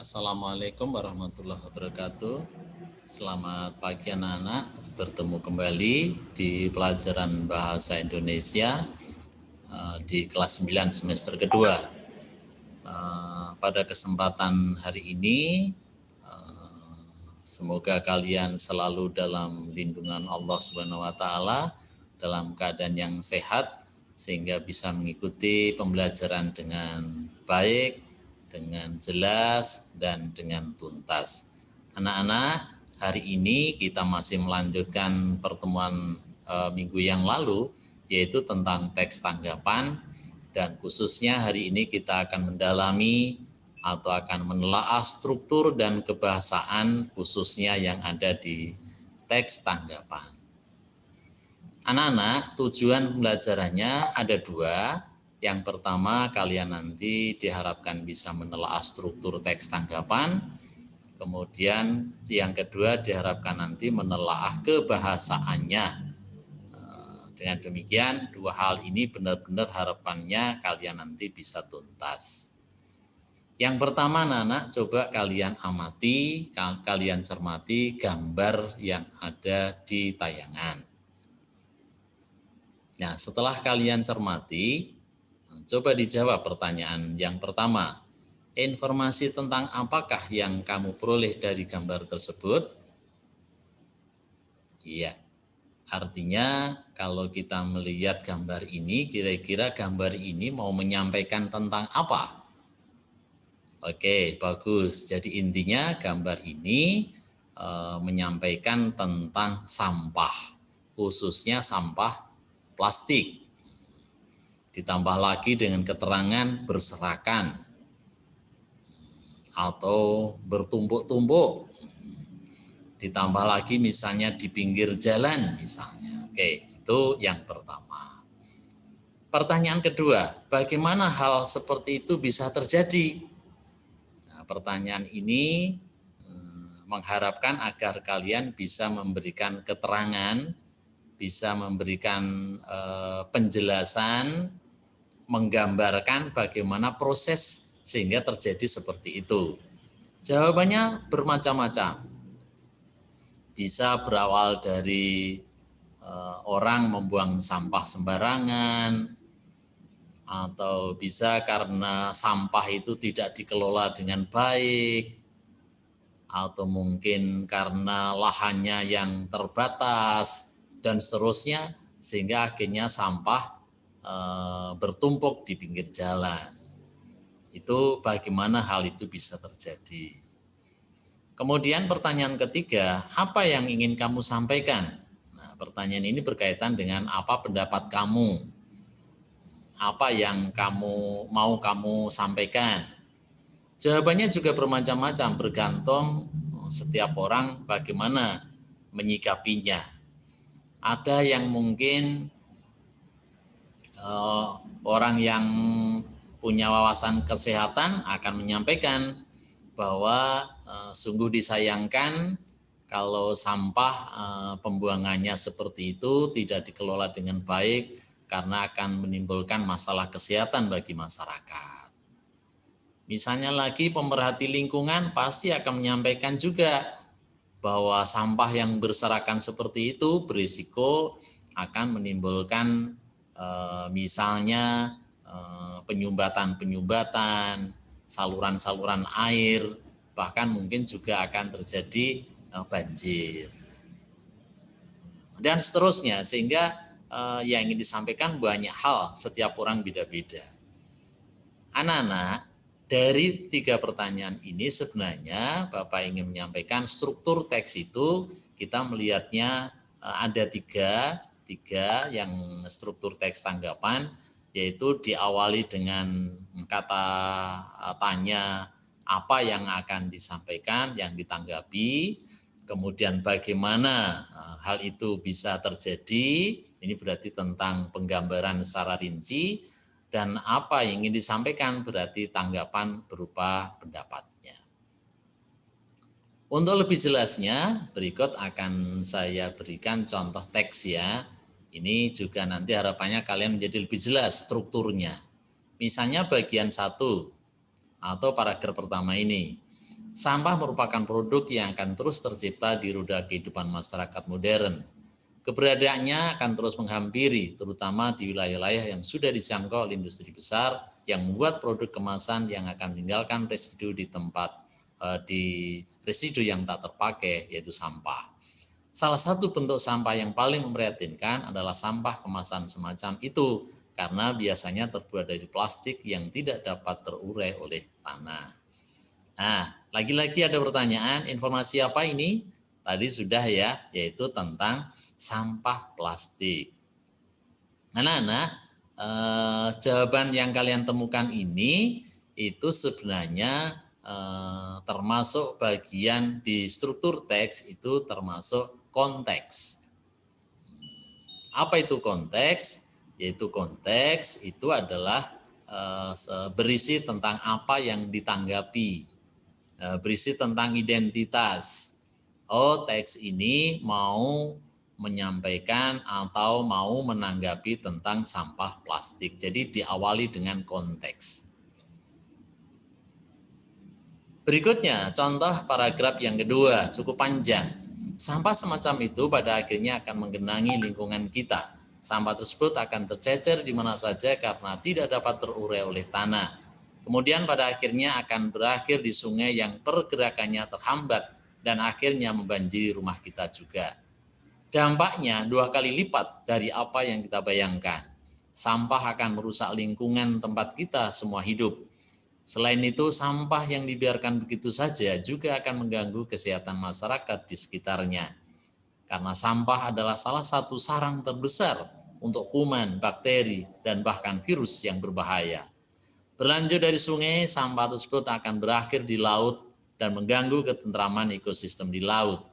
Assalamualaikum warahmatullahi wabarakatuh. Selamat pagi anak-anak, bertemu kembali di pelajaran Bahasa Indonesia di kelas 9 semester kedua. Pada kesempatan hari ini, semoga kalian selalu dalam lindungan Allah Subhanahu wa taala, dalam keadaan yang sehat sehingga bisa mengikuti pembelajaran dengan baik, dengan jelas dan dengan tuntas. Anak-anak, hari ini kita masih melanjutkan pertemuan minggu yang lalu, yaitu tentang teks tanggapan, dan khususnya hari ini kita akan mendalami atau akan menelaah struktur dan kebahasaan khususnya yang ada di teks tanggapan. Anak-anak, tujuan pembelajarannya ada dua. Yang pertama, kalian nanti diharapkan bisa menelaah struktur teks tanggapan. Kemudian yang kedua diharapkan nanti menelaah kebahasaannya. Dengan demikian, dua hal ini benar-benar harapannya kalian nanti bisa tuntas. Yang pertama, anak-anak, coba kalian amati, kalian cermati gambar yang ada di tayangan. Nah, setelah kalian cermati, coba dijawab pertanyaan yang pertama. Informasi tentang apakah yang kamu peroleh dari gambar tersebut? Iya, artinya kalau kita melihat gambar ini, kira-kira gambar ini mau menyampaikan tentang apa? Oke, bagus. Jadi intinya gambar ini menyampaikan tentang sampah, khususnya sampah plastik. Ditambah lagi dengan keterangan berserakan atau bertumpuk-tumpuk. Ditambah lagi misalnya di pinggir jalan misalnya. Oke, itu yang pertama. Pertanyaan kedua, bagaimana hal seperti itu bisa terjadi? Nah, pertanyaan ini mengharapkan agar kalian bisa memberikan keterangan, bisa memberikan penjelasan, menggambarkan bagaimana proses sehingga terjadi seperti itu. Jawabannya bermacam-macam. Bisa berawal dari orang membuang sampah sembarangan, atau bisa karena sampah itu tidak dikelola dengan baik, atau mungkin karena lahannya yang terbatas, dan seterusnya, sehingga akhirnya sampah bertumpuk di pinggir jalan. Itu bagaimana hal itu bisa terjadi. Kemudian pertanyaan ketiga, apa yang ingin kamu sampaikan? Nah, pertanyaan ini berkaitan dengan apa pendapat kamu, apa yang mau kamu sampaikan. Jawabannya juga bermacam-macam, bergantung setiap orang bagaimana menyikapinya. Ada yang mungkin orang yang punya wawasan kesehatan akan menyampaikan bahwa sungguh disayangkan kalau sampah pembuangannya seperti itu tidak dikelola dengan baik karena akan menimbulkan masalah kesehatan bagi masyarakat. Misalnya lagi pemerhati lingkungan pasti akan menyampaikan juga bahwa sampah yang berserakan seperti itu berisiko akan menimbulkan misalnya penyumbatan, saluran-saluran air, bahkan mungkin juga akan terjadi banjir. Dan seterusnya, sehingga yang ingin disampaikan banyak hal, setiap orang beda-beda. Anak-anak, dari 3 pertanyaan ini sebenarnya Bapak ingin menyampaikan struktur teks itu kita melihatnya ada tiga yang struktur teks tanggapan, yaitu diawali dengan kata tanya apa yang akan disampaikan, yang ditanggapi, kemudian bagaimana hal itu bisa terjadi, ini berarti tentang penggambaran secara rinci, dan apa yang ingin disampaikan berarti tanggapan berupa pendapatnya. Untuk lebih jelasnya, berikut akan saya berikan contoh teks ya. Ini juga nanti harapannya kalian menjadi lebih jelas strukturnya. Misalnya bagian 1 atau paragraf pertama ini. Sampah merupakan produk yang akan terus tercipta di roda kehidupan masyarakat modern. Keberadaannya akan terus menghampiri, terutama di wilayah-wilayah yang sudah dijangkau oleh industri besar yang membuat produk kemasan yang akan meninggalkan residu di tempat di residu yang tak terpakai, yaitu sampah. Salah satu bentuk sampah yang paling memprihatinkan adalah sampah kemasan semacam itu, karena biasanya terbuat dari plastik yang tidak dapat terurai oleh tanah. Nah, lagi-lagi ada pertanyaan, informasi apa ini? Tadi sudah ya, yaitu tentang sampah plastik. Anak-anak, jawaban yang kalian temukan ini itu sebenarnya termasuk bagian di struktur teks, itu termasuk konteks. Apa itu konteks? Yaitu konteks itu adalah berisi tentang apa yang ditanggapi, berisi tentang identitas. Oh, teks ini mau menyampaikan atau mau menanggapi tentang sampah plastik. Jadi diawali dengan konteks. Berikutnya, contoh paragraf yang kedua, cukup panjang. Sampah semacam itu pada akhirnya akan menggenangi lingkungan kita. Sampah tersebut akan tercecer di mana saja karena tidak dapat terurai oleh tanah. Kemudian pada akhirnya akan berakhir di sungai yang pergerakannya terhambat dan akhirnya membanjiri rumah kita juga. Dampaknya 2 kali lipat dari apa yang kita bayangkan. Sampah akan merusak lingkungan tempat kita semua hidup. Selain itu, sampah yang dibiarkan begitu saja juga akan mengganggu kesehatan masyarakat di sekitarnya. Karena sampah adalah salah satu sarang terbesar untuk kuman, bakteri, dan bahkan virus yang berbahaya. Berlanjut dari sungai, sampah tersebut akan berakhir di laut dan mengganggu ketentraman ekosistem di laut.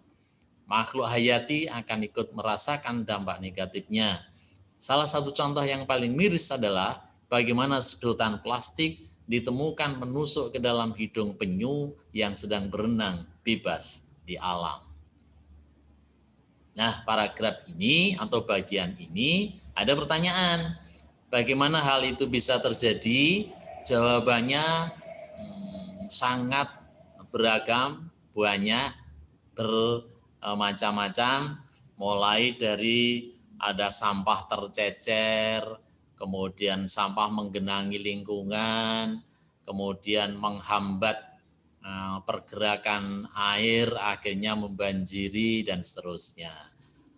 Makhluk hayati akan ikut merasakan dampak negatifnya. Salah satu contoh yang paling miris adalah bagaimana sedotan plastik ditemukan menusuk ke dalam hidung penyu yang sedang berenang bebas di alam. Nah, paragraf ini atau bagian ini ada pertanyaan. Bagaimana hal itu bisa terjadi? Jawabannya sangat beragam, banyak, bermacam-macam, mulai dari ada sampah tercecer, kemudian sampah menggenangi lingkungan, kemudian menghambat pergerakan air, akhirnya membanjiri, dan seterusnya.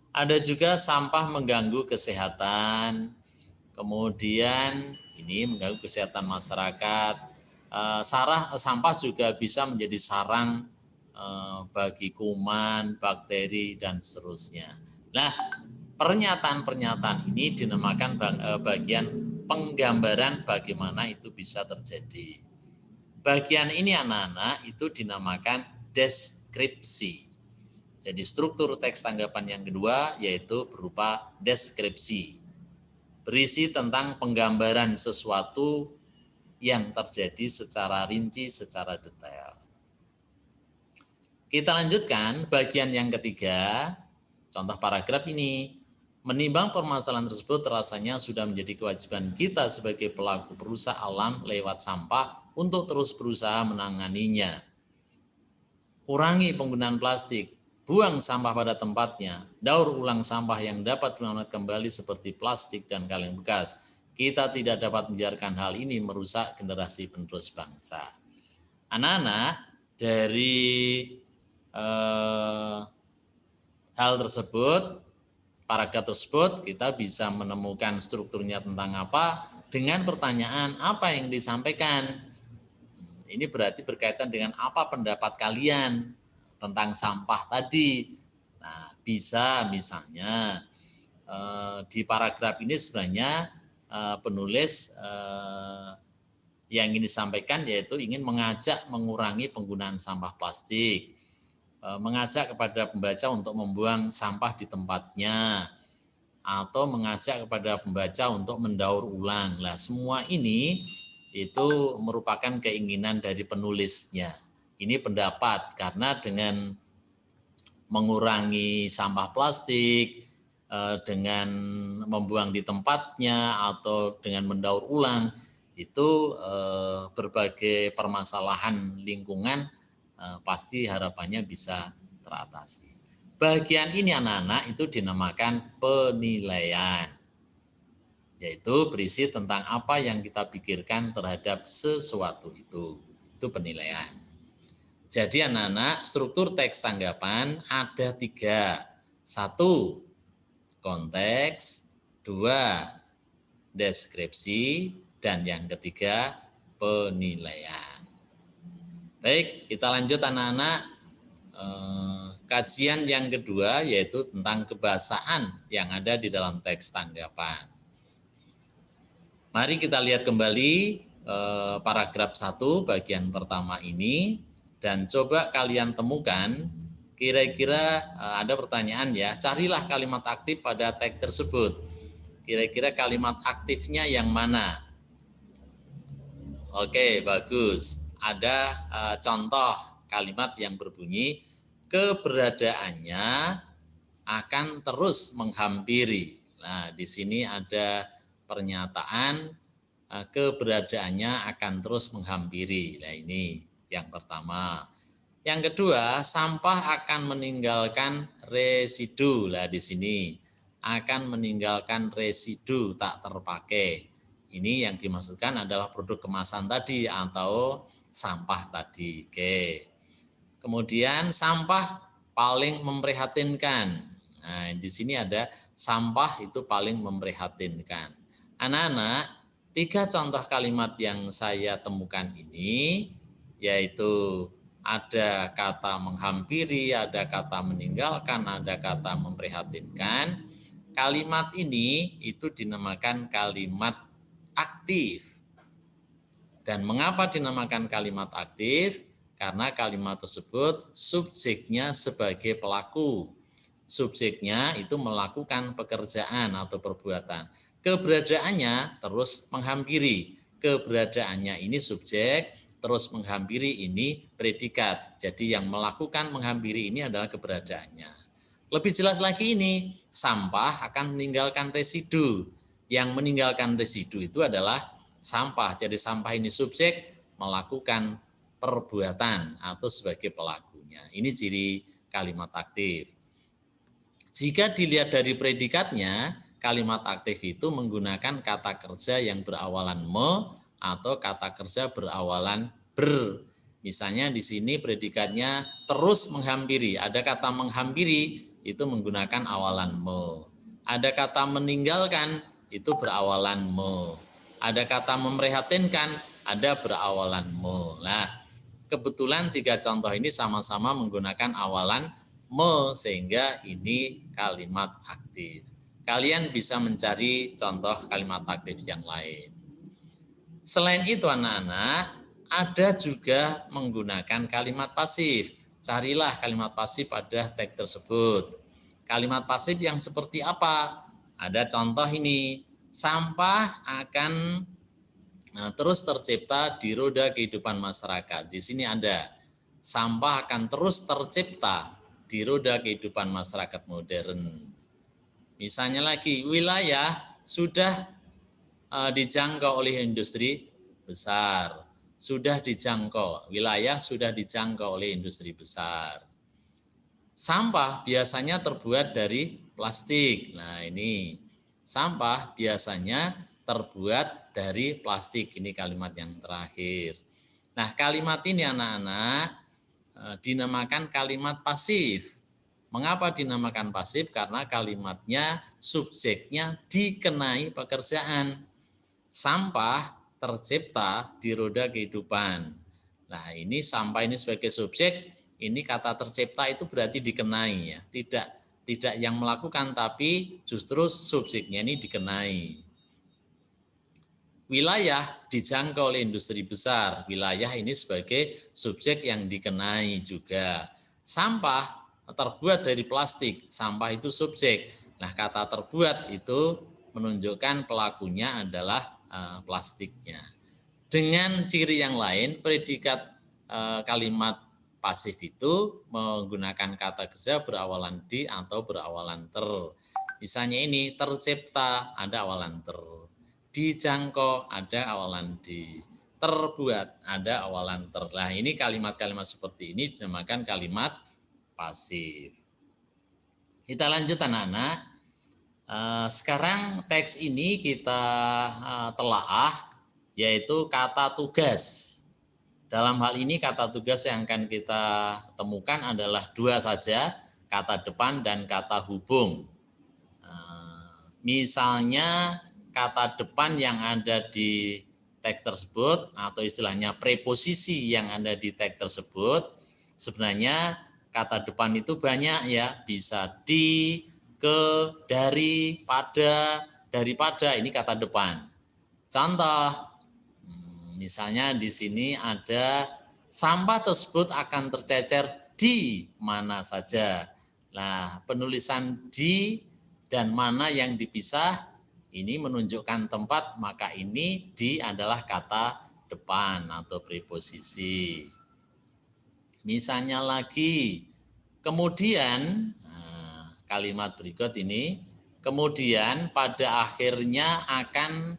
Ada juga sampah mengganggu kesehatan, kemudian ini mengganggu kesehatan masyarakat. Sampah juga bisa menjadi sarang bagi kuman, bakteri, dan seterusnya. Nah, pernyataan-pernyataan ini dinamakan bagian penggambaran bagaimana itu bisa terjadi. Bagian ini anak-anak itu dinamakan deskripsi. Jadi struktur teks tanggapan yang kedua yaitu berupa deskripsi. Berisi tentang penggambaran sesuatu yang terjadi secara rinci, secara detail. Kita lanjutkan bagian yang ketiga, contoh paragraf ini. Menimbang permasalahan tersebut rasanya sudah menjadi kewajiban kita sebagai pelaku perusak alam lewat sampah untuk terus berusaha menanganinya. Kurangi penggunaan plastik, buang sampah pada tempatnya, daur ulang sampah yang dapat dimanfaatkan kembali seperti plastik dan kaleng bekas. Kita tidak dapat membiarkan hal ini merusak generasi penerus bangsa. Anak-anak, dari hal tersebut, paragraf tersebut kita bisa menemukan strukturnya tentang apa dengan pertanyaan apa yang disampaikan. Ini berarti berkaitan dengan apa pendapat kalian tentang sampah tadi. Nah, bisa misalnya di paragraf ini sebenarnya penulis yang ingin disampaikan yaitu ingin mengajak mengurangi penggunaan sampah plastik. Mengajak kepada pembaca untuk membuang sampah di tempatnya, atau mengajak kepada pembaca untuk mendaur ulang. Nah, semua ini itu merupakan keinginan dari penulisnya. Ini pendapat, karena dengan mengurangi sampah plastik, dengan membuang di tempatnya, atau dengan mendaur ulang, itu berbagai permasalahan lingkungan pasti harapannya bisa teratasi. Bagian ini anak-anak itu dinamakan penilaian, yaitu berisi tentang apa yang kita pikirkan terhadap sesuatu itu penilaian. Jadi anak-anak, struktur teks tanggapan ada 3. 1, konteks, 2, deskripsi, dan yang ketiga, penilaian. Baik, kita lanjut anak-anak. Kajian yang kedua yaitu tentang kebahasaan yang ada di dalam teks tanggapan. Mari kita lihat kembali paragraf 1 bagian pertama ini dan coba kalian temukan kira-kira ada pertanyaan ya, carilah kalimat aktif pada teks tersebut. Kira-kira kalimat aktifnya yang mana? Oke, bagus. Ada contoh kalimat yang berbunyi keberadaannya akan terus menghampiri. Nah, di sini ada pernyataan keberadaannya akan terus menghampiri. Nah, ini yang pertama. Yang kedua, sampah akan meninggalkan residu. Nah, di sini akan meninggalkan residu tak terpakai. Ini yang dimaksudkan adalah produk kemasan tadi atau sampah tadi. Oke. Kemudian sampah paling memprihatinkan. Nah, di sini ada sampah itu paling memprihatinkan. Anak-anak, 3 contoh kalimat yang saya temukan ini yaitu ada kata menghampiri, ada kata meninggalkan, ada kata memprihatinkan. Kalimat ini itu dinamakan kalimat aktif. Dan mengapa dinamakan kalimat aktif? Karena kalimat tersebut subjeknya sebagai pelaku. Subjeknya itu melakukan pekerjaan atau perbuatan. Keberadaannya terus menghampiri. Keberadaannya ini subjek, terus menghampiri ini predikat. Jadi yang melakukan menghampiri ini adalah keberadaannya. Lebih jelas lagi ini, sampah akan meninggalkan residu. Yang meninggalkan residu itu adalah sampah. Jadi sampah ini subjek melakukan perbuatan atau sebagai pelakunya. Ini ciri kalimat aktif. Jika dilihat dari predikatnya, kalimat aktif itu menggunakan kata kerja yang berawalan me atau kata kerja berawalan ber. Misalnya di sini predikatnya terus menghampiri. Ada kata menghampiri itu menggunakan awalan me. Ada kata meninggalkan itu berawalan me. Ada kata memprihatinkan ada berawalan me. Nah, kebetulan 3 contoh ini sama-sama menggunakan awalan me sehingga ini kalimat aktif. Kalian bisa mencari contoh kalimat aktif yang lain. Selain itu anak-anak, ada juga menggunakan kalimat pasif. Carilah kalimat pasif pada teks tersebut. Kalimat pasif yang seperti apa? Ada contoh ini, sampah akan terus tercipta di roda kehidupan masyarakat. Di sini ada, sampah akan terus tercipta di roda kehidupan masyarakat modern. Misalnya lagi, wilayah sudah dijangkau oleh industri besar. Sudah dijangkau, wilayah sudah dijangkau oleh industri besar. Sampah biasanya terbuat dari plastik. Nah ini, sampah biasanya terbuat dari plastik. Ini kalimat yang terakhir. Nah kalimat ini anak-anak dinamakan kalimat pasif. Mengapa dinamakan pasif? Karena kalimatnya, subjeknya dikenai pekerjaan. Sampah tercipta di roda kehidupan. Nah ini sampah ini sebagai subjek, ini kata tercipta itu berarti dikenai ya. Tidak yang melakukan tapi justru subjeknya ini dikenai. Wilayah dijangkau oleh industri besar. Wilayah ini sebagai subjek yang dikenai juga. Sampah terbuat dari plastik. Sampah itu subjek. Nah, kata terbuat itu menunjukkan pelakunya adalah plastiknya. Dengan ciri yang lain, predikat kalimat pasif itu menggunakan kata kerja berawalan di atau berawalan ter. Misalnya ini, tercipta ada awalan ter. Dijangkau ada awalan di, terbuat, ada awalan ter. Nah, ini kalimat-kalimat seperti ini dinamakan kalimat pasif. Kita lanjut anak-anak. Sekarang teks ini kita telaah, yaitu kata tugas. Dalam hal ini kata tugas yang akan kita temukan adalah dua saja, kata depan dan kata hubung. Misalnya kata depan yang ada di teks tersebut atau istilahnya preposisi yang ada di teks tersebut, sebenarnya kata depan itu banyak ya, bisa di, ke, dari, pada, daripada, ini kata depan. Contoh, misalnya di sini ada sampah tersebut akan tercecer di mana saja. Nah, penulisan di dan mana yang dipisah ini menunjukkan tempat, maka ini di adalah kata depan atau preposisi. Misalnya lagi, kemudian kalimat berikut ini, kemudian pada akhirnya akan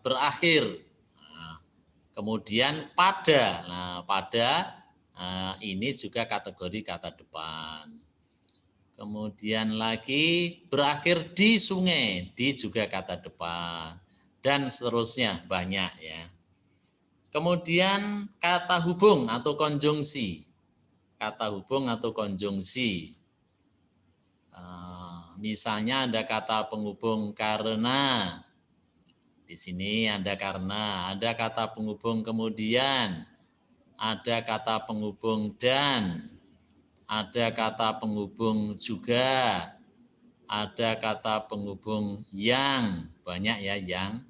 berakhir. Kemudian pada, pada ini juga kategori kata depan. Kemudian lagi berakhir di sungai, di juga kata depan, dan seterusnya banyak ya. Kemudian kata hubung atau konjungsi, kata hubung atau konjungsi. Misalnya ada kata penghubung karena, di sini ada karena, ada kata penghubung kemudian, ada kata penghubung dan, ada kata penghubung juga, ada kata penghubung yang, banyak ya yang,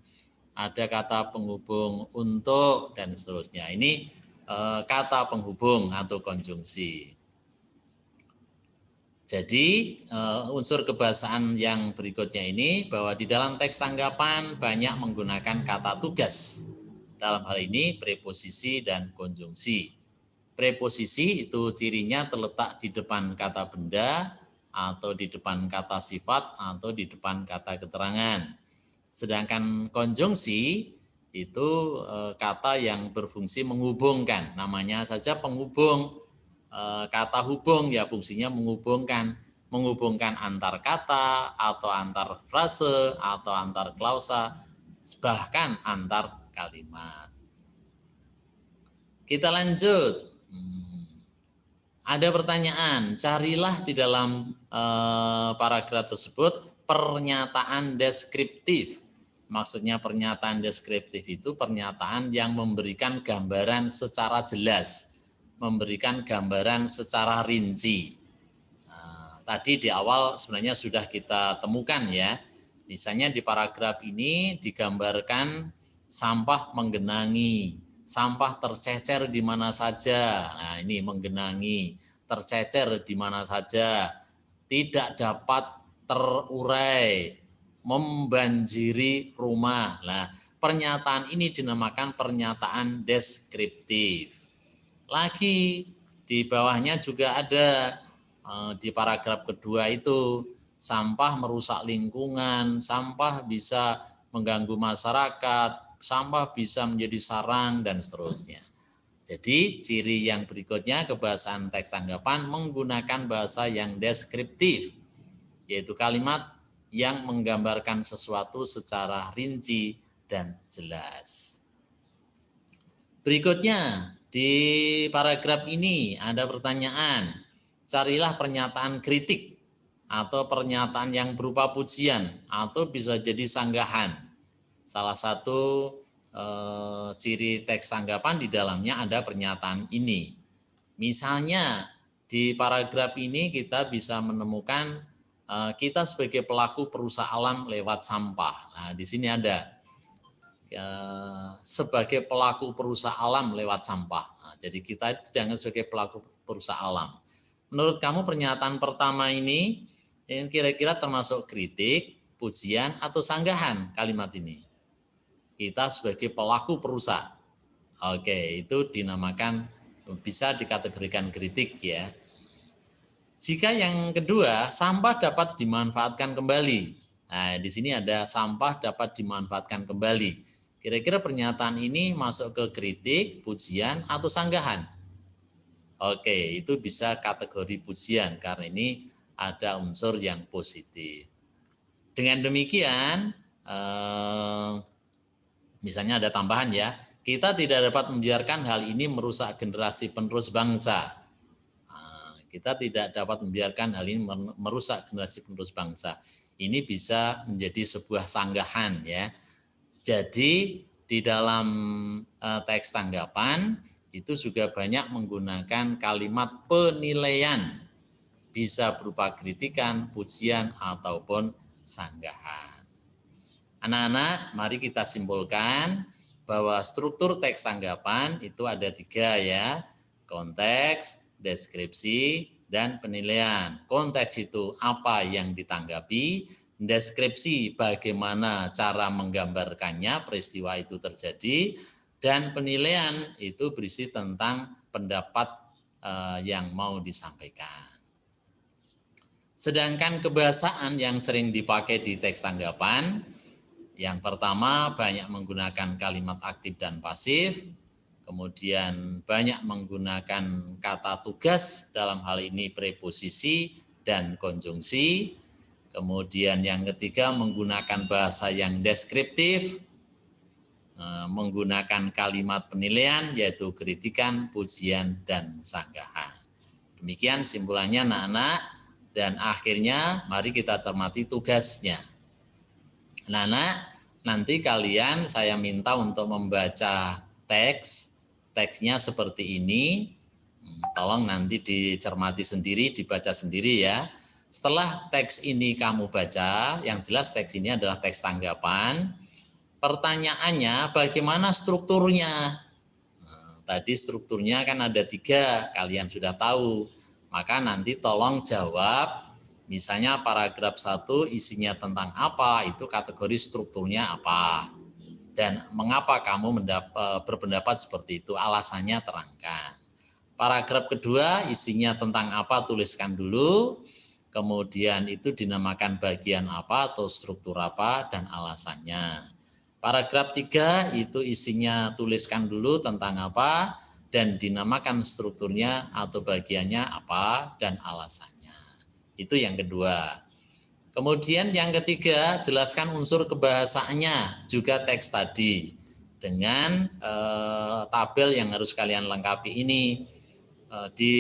ada kata penghubung untuk, dan seterusnya. Ini kata penghubung atau konjungsi. Jadi unsur kebahasaan yang berikutnya ini bahwa di dalam teks tanggapan banyak menggunakan kata tugas. Dalam hal ini preposisi dan konjungsi. Preposisi itu cirinya terletak di depan kata benda atau di depan kata sifat atau di depan kata keterangan. Sedangkan konjungsi itu kata yang berfungsi menghubungkan, namanya saja penghubung. Kata hubung ya fungsinya menghubungkan antar kata atau antar frase atau antar klausa, bahkan antar kalimat. Kita lanjut. Ada pertanyaan, carilah di dalam paragraf tersebut pernyataan deskriptif. Maksudnya pernyataan deskriptif itu pernyataan yang memberikan gambaran secara jelas, memberikan gambaran secara rinci. Tadi di awal sebenarnya sudah kita temukan ya. Misalnya di paragraf ini digambarkan sampah menggenangi, sampah tercecer di mana saja. Nah, ini menggenangi, tercecer di mana saja, tidak dapat terurai, membanjiri rumah. Nah, pernyataan ini dinamakan pernyataan deskriptif. Lagi di bawahnya juga ada di paragraf kedua itu, sampah merusak lingkungan, sampah bisa mengganggu masyarakat, sampah bisa menjadi sarang dan seterusnya. Jadi ciri yang berikutnya kebahasaan teks tanggapan menggunakan bahasa yang deskriptif, yaitu kalimat yang menggambarkan sesuatu secara rinci dan jelas. Berikutnya di paragraf ini ada pertanyaan, carilah pernyataan kritik atau pernyataan yang berupa pujian atau bisa jadi sanggahan. Salah satu ciri teks tanggapan di dalamnya ada pernyataan ini. Misalnya di paragraf ini kita bisa menemukan kita sebagai pelaku perusak alam lewat sampah. Nah, di sini ada sebagai pelaku perusak alam lewat sampah. Nah, jadi kita jangan sebagai pelaku perusak alam. Menurut kamu pernyataan pertama ini yang kira-kira termasuk kritik, pujian, atau sanggahan kalimat ini? Kita sebagai pelaku perusak. Oke, itu dinamakan, bisa dikategorikan kritik ya. Jika yang kedua, sampah dapat dimanfaatkan kembali. Nah, di sini ada sampah dapat dimanfaatkan kembali. Kira-kira pernyataan ini masuk ke kritik, pujian, atau sanggahan? Oke, itu bisa kategori pujian karena ini ada unsur yang positif. Dengan demikian, misalnya ada tambahan ya, kita tidak dapat membiarkan hal ini merusak generasi penerus bangsa. Kita tidak dapat membiarkan hal ini merusak generasi penerus bangsa. Ini bisa menjadi sebuah sanggahan ya. Jadi di dalam teks tanggapan itu juga banyak menggunakan kalimat penilaian, bisa berupa kritikan, pujian, ataupun sanggahan. Anak-anak, mari kita simpulkan bahwa struktur teks tanggapan itu ada 3 ya, konteks, deskripsi, dan penilaian. Konteks itu apa yang ditanggapi, deskripsi bagaimana cara menggambarkannya, peristiwa itu terjadi, dan penilaian itu berisi tentang pendapat yang mau disampaikan. Sedangkan kebahasaan yang sering dipakai di teks tanggapan, yang pertama banyak menggunakan kalimat aktif dan pasif, kemudian banyak menggunakan kata tugas, dalam hal ini preposisi dan konjungsi. Kemudian yang ketiga menggunakan bahasa yang deskriptif, menggunakan kalimat penilaian yaitu kritikan, pujian, dan sanggahan. Demikian simpulannya anak-anak, dan akhirnya mari kita cermati tugasnya. Anak-anak, nanti kalian saya minta untuk membaca teksnya seperti ini. Tolong nanti dicermati sendiri, dibaca sendiri ya. Setelah teks ini kamu baca, yang jelas teks ini adalah teks tanggapan. Pertanyaannya bagaimana strukturnya? Tadi strukturnya kan ada 3, kalian sudah tahu. Maka nanti tolong jawab, misalnya paragraf 1 isinya tentang apa, itu kategori strukturnya apa. Dan mengapa kamu berpendapat seperti itu, alasannya terangkan. Paragraf kedua isinya tentang apa, tuliskan dulu. Kemudian itu dinamakan bagian apa atau struktur apa dan alasannya. Paragraf 3 itu isinya tuliskan dulu tentang apa dan dinamakan strukturnya atau bagiannya apa dan alasannya. Itu yang kedua. Kemudian yang ketiga, jelaskan unsur kebahasaannya, juga teks tadi. Dengan tabel yang harus kalian lengkapi ini. Di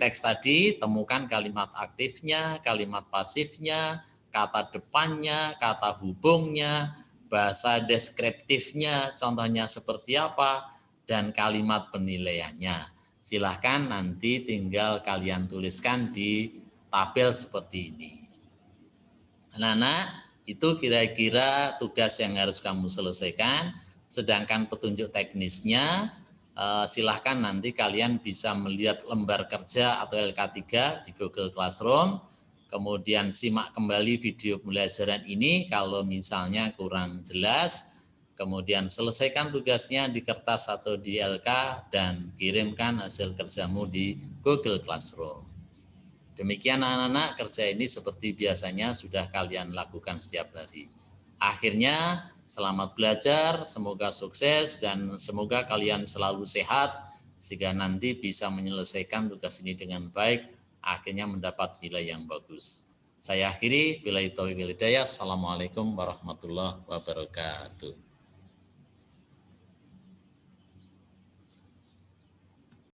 teks tadi temukan kalimat aktifnya, kalimat pasifnya, kata depannya, kata hubungnya, bahasa deskriptifnya, contohnya seperti apa, dan kalimat penilaiannya. Silahkan nanti tinggal kalian tuliskan di tabel seperti ini. Anak-anak, itu kira-kira tugas yang harus kamu selesaikan. Sedangkan petunjuk teknisnya, silahkan nanti kalian bisa melihat lembar kerja atau LK3 di Google Classroom. Kemudian simak kembali video pembelajaran ini kalau misalnya kurang jelas. Kemudian selesaikan tugasnya di kertas atau di LK dan kirimkan hasil kerjamu di Google Classroom. Demikian anak-anak, kerja ini seperti biasanya sudah kalian lakukan setiap hari. Akhirnya selamat belajar, semoga sukses dan semoga kalian selalu sehat sehingga nanti bisa menyelesaikan tugas ini dengan baik, akhirnya mendapat nilai yang bagus. Saya akhiri, billahi taufiq wal hidayah. Assalamualaikum warahmatullahi wabarakatuh.